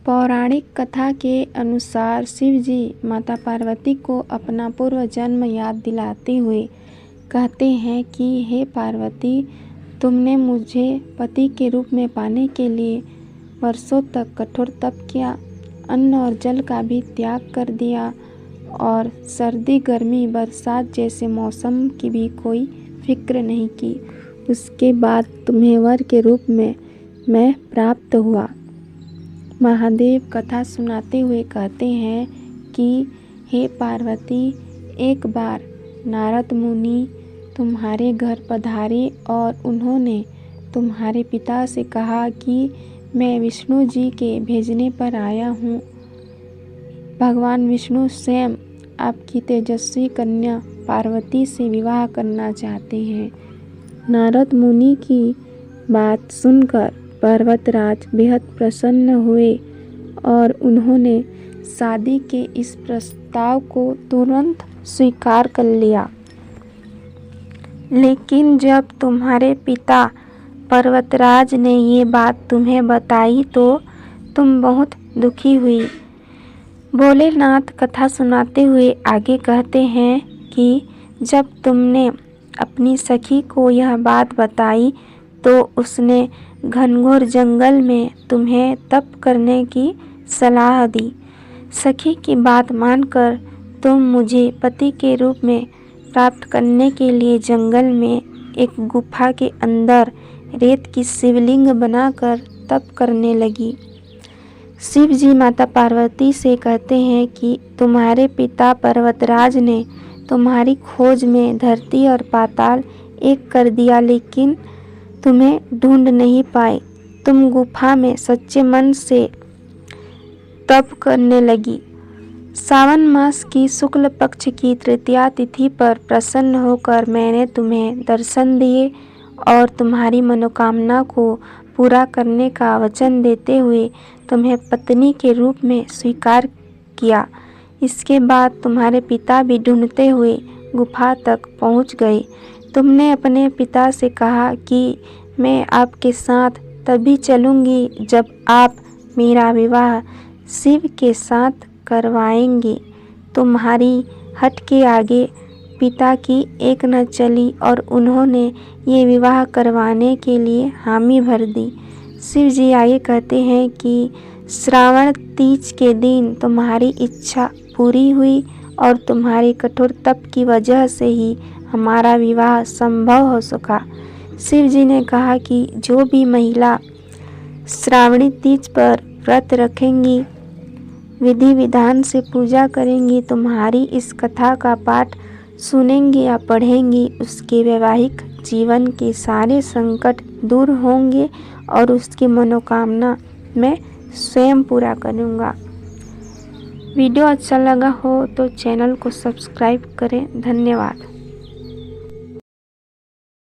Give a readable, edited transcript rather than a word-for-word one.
पौराणिक कथा के अनुसार शिव जी माता पार्वती को अपना पूर्व जन्म याद दिलाते हुए कहते हैं कि हे पार्वती, तुमने मुझे पति के रूप में पाने के लिए वर्षों तक कठोर तप किया, अन्न और जल का भी त्याग कर दिया और सर्दी गर्मी बरसात जैसे मौसम की भी कोई फिक्र नहीं की। उसके बाद तुम्हें वर के रूप में मैं प्राप्त हुआ। महादेव कथा सुनाते हुए कहते हैं कि हे पार्वती, एक बार नारद मुनि तुम्हारे घर पधारे और उन्होंने तुम्हारे पिता से कहा कि मैं विष्णु जी के भेजने पर आया हूँ। भगवान विष्णु स्वयं आपकी तेजस्वी कन्या पार्वती से विवाह करना चाहते हैं। नारद मुनि की बात सुनकर पर्वतराज बेहद प्रसन्न हुए और उन्होंने शादी के इस प्रस्ताव को तुरंत स्वीकार कर लिया। लेकिन जब तुम्हारे पिता पर्वतराज ने ये बात तुम्हें बताई तो तुम बहुत दुखी हुई। भोलेनाथ कथा सुनाते हुए आगे कहते हैं कि जब तुमने अपनी सखी को यह बात बताई तो उसने घनघोर जंगल में तुम्हें तप करने की सलाह दी। सखी की बात मानकर तुम मुझे पति के रूप में प्राप्त करने के लिए जंगल में एक गुफा के अंदर रेत की शिवलिंग बनाकर तप करने लगी। शिव जी माता पार्वती से कहते हैं कि तुम्हारे पिता पर्वतराज ने तुम्हारी खोज में धरती और पाताल एक कर दिया, लेकिन तुम्हें ढूंढ नहीं पाए। तुम गुफा में सच्चे मन से तप करने लगी। सावन मास की शुक्ल पक्ष की तृतीया तिथि पर प्रसन्न होकर मैंने तुम्हें दर्शन दिए और तुम्हारी मनोकामना को पूरा करने का वचन देते हुए तुम्हें पत्नी के रूप में स्वीकार किया। इसके बाद तुम्हारे पिता भी ढूंढते हुए गुफा तक पहुंच गए। तुमने अपने पिता से कहा कि मैं आपके साथ तभी चलूंगी जब आप मेरा विवाह शिव के साथ करवाएंगे। तुम्हारी हट के आगे पिता की एक न चली और उन्होंने ये विवाह करवाने के लिए हामी भर दी। शिव जी आगे कहते हैं कि श्रावण तीज के दिन तुम्हारी इच्छा पूरी हुई और तुम्हारे कठोर तप की वजह से ही हमारा विवाह संभव हो सका। शिव जी ने कहा कि जो भी महिला श्रावणी तीज पर व्रत रखेंगी, विधि विधान से पूजा करेंगी, तुम्हारी इस कथा का पाठ सुनेंगी या पढ़ेंगी, उसके वैवाहिक जीवन के सारे संकट दूर होंगे और उसकी मनोकामना मैं स्वयं पूरा करूँगा। वीडियो अच्छा लगा हो तो चैनल को सब्सक्राइब करें। धन्यवाद।